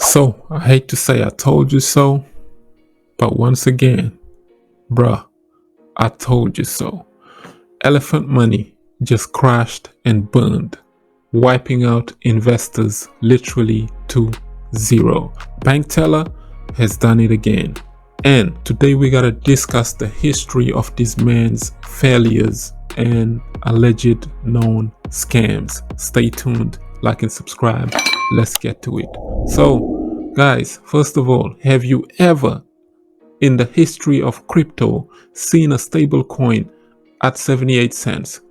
So, I hate to say I told you so, but once again, bruh, I told you so. Elephant money just crashed and burned, wiping out investors literally to zero. Bank teller has done it again. And today we gotta discuss the history of this man's failures and alleged known scams. Stay tuned, like and subscribe. Let's get to it. So, guys, first of all, have you ever in the history of crypto seen a stable coin at 78 cents?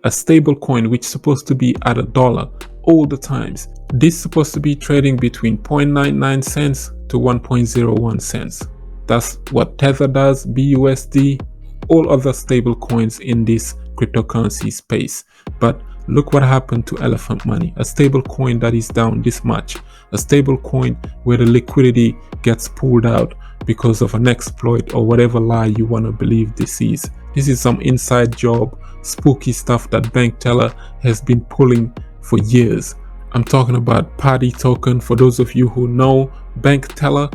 A stable coin which is supposed to be at $1 all the times. This is supposed to be trading between 0.99 cents to 1.01 cents. That's what Tether does, BUSD, all other stable coins in this cryptocurrency space. But look what happened to Elephant Money, a stable coin that is down this much, a stable coin where the liquidity gets pulled out because of an exploit or whatever lie you want to believe this is. This is some inside job, spooky stuff that Bank Teller has been pulling for years. I'm talking about Party Token. For those of you who know, Bank Teller,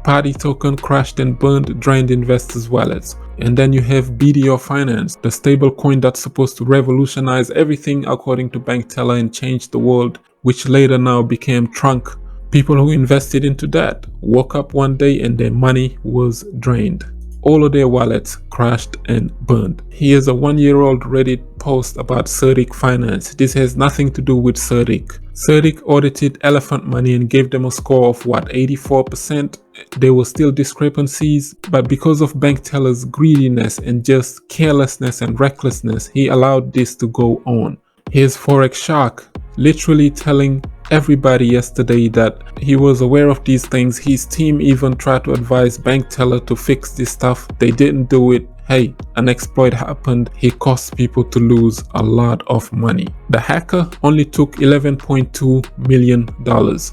Party Token crashed and burned, drained investors' wallets. And then you have BDO Finance, the stable coin that's supposed to revolutionize everything according to Bank Teller and change the world, which later now became Trunk. People who invested into that woke up one day and their money was drained. All of their wallets crashed and burned. Here's a 1-year-old Reddit post about Certic Finance. This has nothing to do with Certic. Certic audited Elephant Money and gave them a score of what, 84%? There were still discrepancies, but because of Bank Teller's greediness and just carelessness and recklessness, he allowed this to go on. Here's Forex Shark literally telling everybody yesterday that he was aware of these things. His team even tried to advise Bank Teller to fix this stuff. They didn't do it. Hey, an exploit happened. He caused people to lose a lot of money. The hacker only took $11.2 million,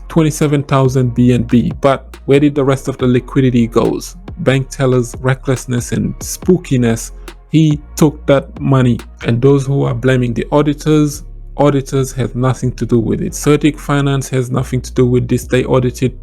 27,000 BNB. But where did the rest of the liquidity goes? Bank Teller's recklessness and spookiness, he took that money. And those who are blaming the auditors have nothing to do with it. Certic Finance has nothing to do with this. They audited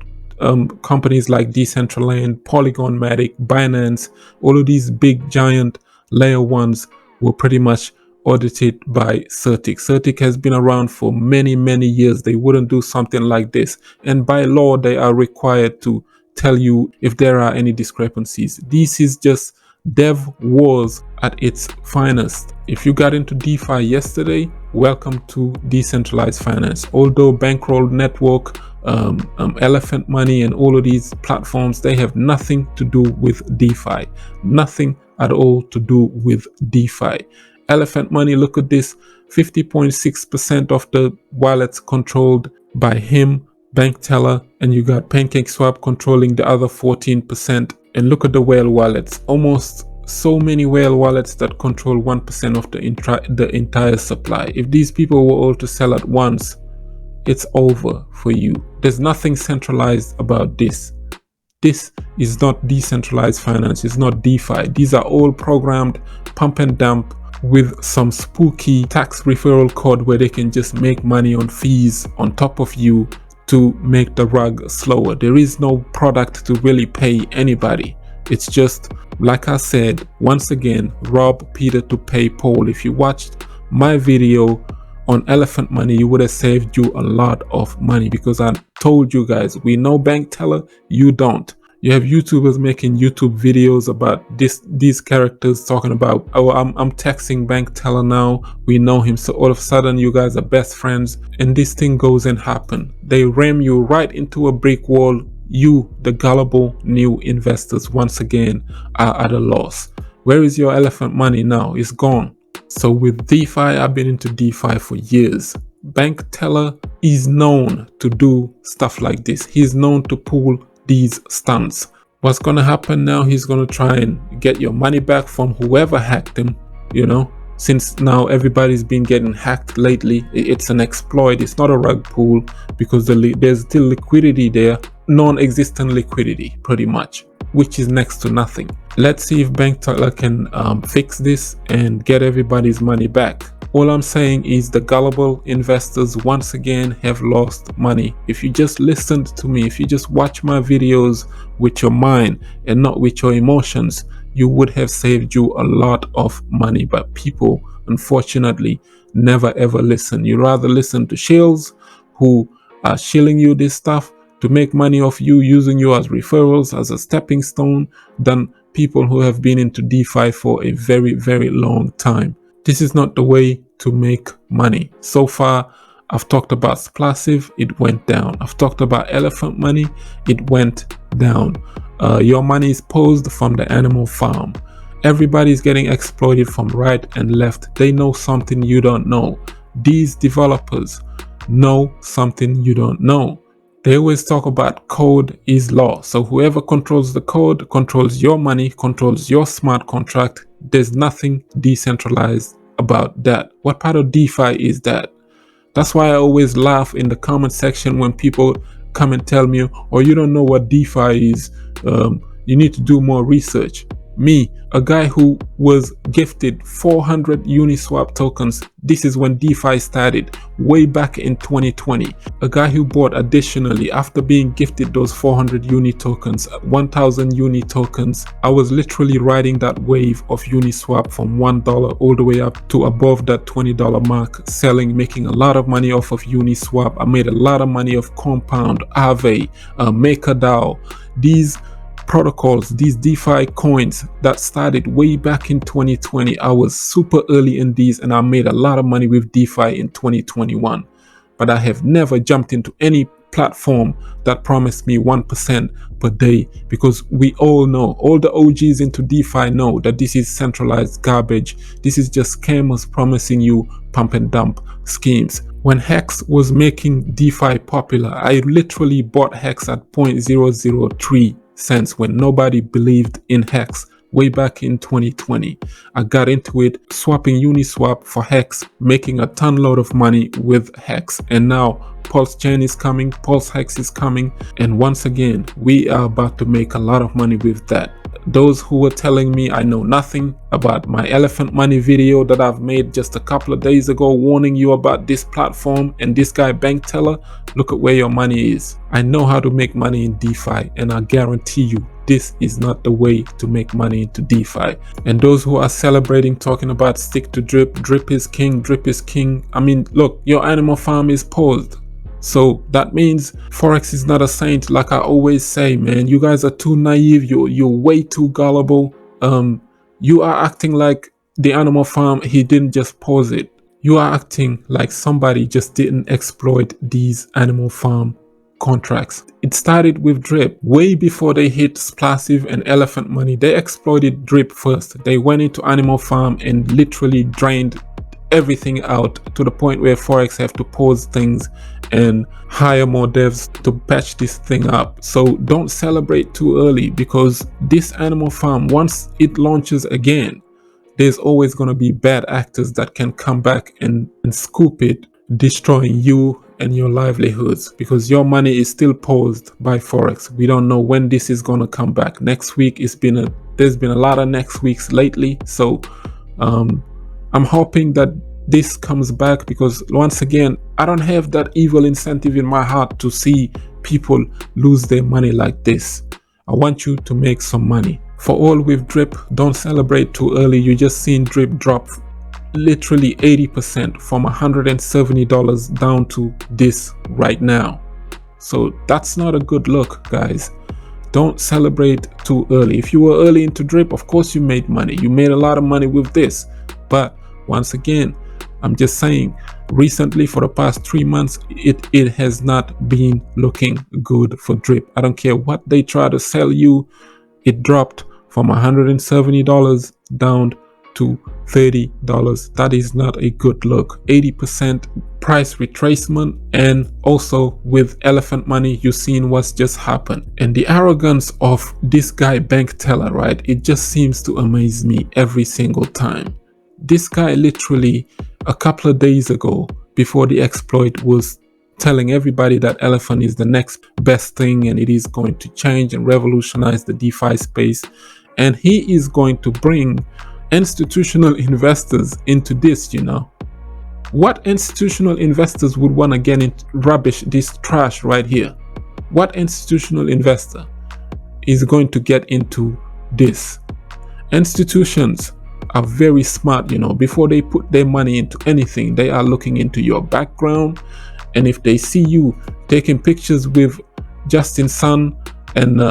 companies like Decentralized, Polygon Matic, Binance. All of these big giant layer ones were pretty much audited by Certic. Certic has been around for many years. They wouldn't do something like this, and by law they are required to tell you if there are any discrepancies. This is just dev wars at its finest. If you got into DeFi yesterday, welcome to decentralized finance. Although Bankroll Network, Elephant Money and all of these platforms, they have nothing to do with DeFi. Nothing at all to do with DeFi. Elephant Money, look at this, 50.6% of the wallets controlled by him, Bank Teller, and you got PancakeSwap controlling the other 14%. And look at the whale wallets, almost so many whale wallets that control 1% of the entire supply. If these people were all to sell at once, it's over for you. There's nothing centralized about this. This is not decentralized finance. It's not DeFi. These are all programmed pump and dump with some spooky tax referral code where they can just make money on fees on top of you to make the rug slower. There is no product to really pay anybody. It's just, like I said, once again, rob Peter to pay Paul. If you watched my video on Elephant Money, you would have saved you a lot of money, because I told you guys, we know Bank Teller, you don't. You have YouTubers making YouTube videos about these characters talking about, oh, I'm texting Bank Teller now, we know him, so all of a sudden you guys are best friends, and this thing goes and happen. They ram you right into a brick wall. You, the gullible new investors, once again are at a loss. Where is your Elephant Money now? It's gone. So with DeFi, I've been into DeFi for years. Bank Teller is known to do stuff like this. He's known to pull these stunts. What's gonna happen now? He's gonna try and get your money back from whoever hacked him, you know, since now everybody's been getting hacked lately. It's an exploit. It's not a rug pull, because there's still liquidity there, non-existent liquidity pretty much, which is next to nothing. Let's see if Bank Teller can fix this and get everybody's money back. All I'm saying is the gullible investors once again have lost money. If you just listened to me, if you just watch my videos with your mind and not with your emotions, you would have saved you a lot of money. But people, unfortunately, never ever listen. You rather listen to shills who are shilling you this stuff to make money off you, using you as referrals, as a stepping stone, than people who have been into DeFi for a very, very long time. This is not the way to make money. So far, I've talked about splassive, it went down. I've talked about elephant money, it went down. Your money is posed from the animal farm. Everybody's getting exploited from right and left. They know something you don't know. These developers know something you don't know. They always talk about code is law. So whoever controls the code controls your money, controls your smart contract. There's nothing decentralized about that. What part of DeFi is that? That's why I always laugh in the comment section when people come and tell me, oh, you don't know what DeFi is. You need to do more research. Me, a guy who was gifted 400 Uniswap tokens. This is when DeFi started, way back in 2020. A guy who bought additionally, after being gifted those 400 Uni tokens, 1000 Uni tokens. I was literally riding that wave of Uniswap from $1 all the way up to above that $20 mark, selling, making a lot of money off of Uniswap. I made a lot of money off Compound, Aave, MakerDAO. These protocols, these DeFi coins that started way back in 2020. I was super early in these and I made a lot of money with DeFi in 2021. But I have never jumped into any platform that promised me 1% per day, because we all know, all the OGs into DeFi know that this is centralized garbage. This is just scammers promising you pump and dump schemes. When Hex was making DeFi popular, I literally bought Hex at 0.003 cents when nobody believed in Hex way back in 2020. I got into it, swapping Uniswap for Hex, making a ton load of money with Hex. And now Pulse Chain is coming, Pulse Hex is coming, and once again we are about to make a lot of money with that. Those who were telling me I know nothing about my elephant money video that I've made just a couple of days ago, warning you about this platform and this guy bank teller, look at where your money is. I know how to make money in DeFi, and I guarantee you this is not the way to make money into DeFi. And those who are celebrating, talking about stick to drip, drip is king, drip is king. I mean, look, your animal farm is paused. So that means Forex is not a saint, like I always say, man. You guys are too naive. You're way too gullible. You are acting like the animal farm, he didn't just pause it. You are acting like somebody just didn't exploit these animal farm contracts. It started with drip way before they hit splassive and elephant money. They exploited drip first. They went into animal farm and literally drained everything out to the point where Forex have to pause things and hire more devs to patch this thing up. So don't celebrate too early, because this animal farm, once it launches again, there's always going to be bad actors that can come back and scoop it, destroying you and your livelihoods, because your money is still paused by Forex. We don't know when this is going to come back. Next week, there's been a lot of next weeks lately. So I'm hoping that this comes back, because once again, I don't have that evil incentive in my heart to see people lose their money like this. I want you to make some money. For all with drip, don't celebrate too early. You just seen drip drop literally 80% from $170 down to this right now. So that's not a good look, guys. Don't celebrate too early. If you were early into drip, of course you made money. You made a lot of money with this. But once again, I'm just saying, recently for the past 3 months, it has not been looking good for drip. I don't care what they try to sell you. It dropped from $170 down to $30. That is not a good look. 80% price retracement, and also with elephant money, you've seen what's just happened. And the arrogance of this guy bank teller, right? It just seems to amaze me every single time. This guy literally a couple of days ago, before the exploit, was telling everybody that elephant is the next best thing and it is going to change and revolutionize the DeFi space. And he is going to bring institutional investors into this, you know. What institutional investors would want to get into rubbish, this trash right here? What institutional investor is going to get into this? Institutions are very smart, before they put their money into anything, they are looking into your background. And if they see you taking pictures with Justin Sun and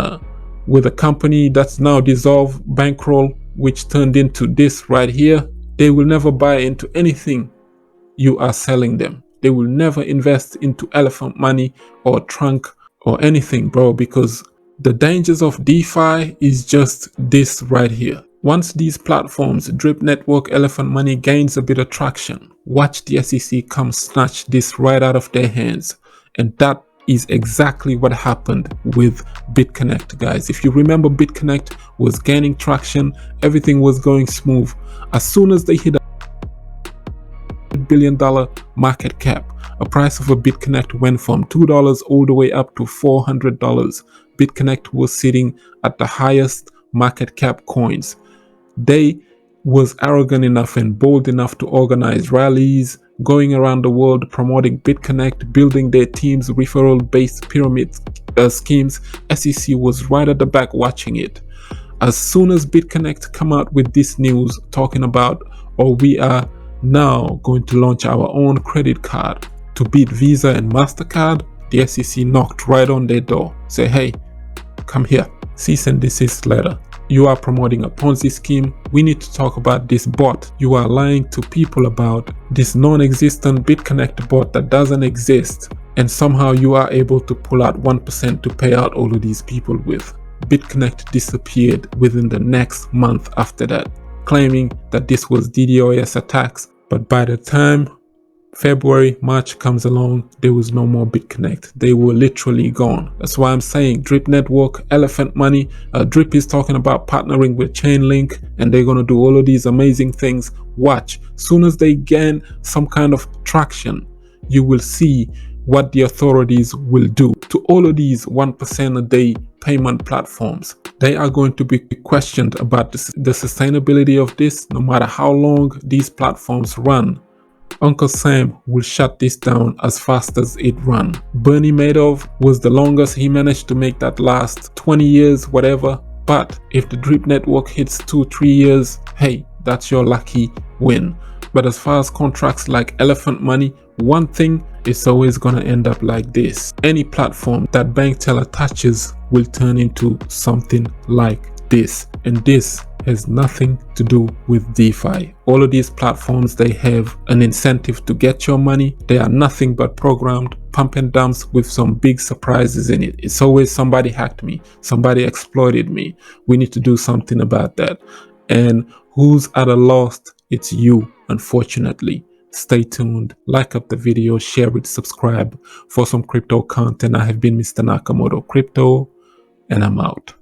with a company that's now dissolved, bankroll, which turned into this right here, they will never buy into anything you are selling them. They will never invest into elephant money or trunk or anything, bro, because the dangers of DeFi is just this right here. Once these platforms, Drip Network, Elephant Money, gains a bit of traction, watch the SEC come snatch this right out of their hands. And that is exactly what happened with BitConnect, guys. If you remember, BitConnect was gaining traction, everything was going smooth. As soon as they hit $1 billion market cap, a price of a BitConnect went from $2 all the way up to $400. BitConnect was sitting at the highest market cap coins. They was arrogant enough and bold enough to organize rallies, going around the world promoting BitConnect, building their teams, referral-based pyramid schemes. SEC was right at the back watching it. As soon as BitConnect come out with this news talking about, we are now going to launch our own credit card to beat Visa and MasterCard, the SEC knocked right on their door. Say, hey, come here, cease and desist letter. You are promoting a Ponzi scheme. We need to talk about this bot. You are lying to people about this non-existent BitConnect bot that doesn't exist. And somehow you are able to pull out 1% to pay out all of these people with. BitConnect disappeared within the next month after that, claiming that this was DDoS attacks. But by the time February, March comes along, there was no more BitConnect. They were literally gone. That's why I'm saying Drip Network, Elephant Money. Drip is talking about partnering with Chainlink, and they're going to do all of these amazing things. Watch. Soon as they gain some kind of traction, you will see what the authorities will do to all of these 1% a day payment platforms. They are going to be questioned about the sustainability of this, no matter how long these platforms run. Uncle Sam will shut this down as fast as it ran. Bernie Madoff was the longest. He managed to make that last 20 years, whatever. But if the Drip Network hits 2-3 years, hey, that's your lucky win. But as far as contracts like Elephant Money, one thing is always going to end up like this. Any platform that bank teller touches will turn into something like this. And this has nothing to do with DeFi. All of these platforms, they have an incentive to get your money. They are nothing but programmed pump and dumps with some big surprises in it. It's always somebody hacked me, somebody exploited me. We need to do something about that. And who's at a loss? It's you, unfortunately. Stay tuned, like up the video, share it, subscribe for some crypto content. I have been Mr. Nakamoto Crypto, and I'm out.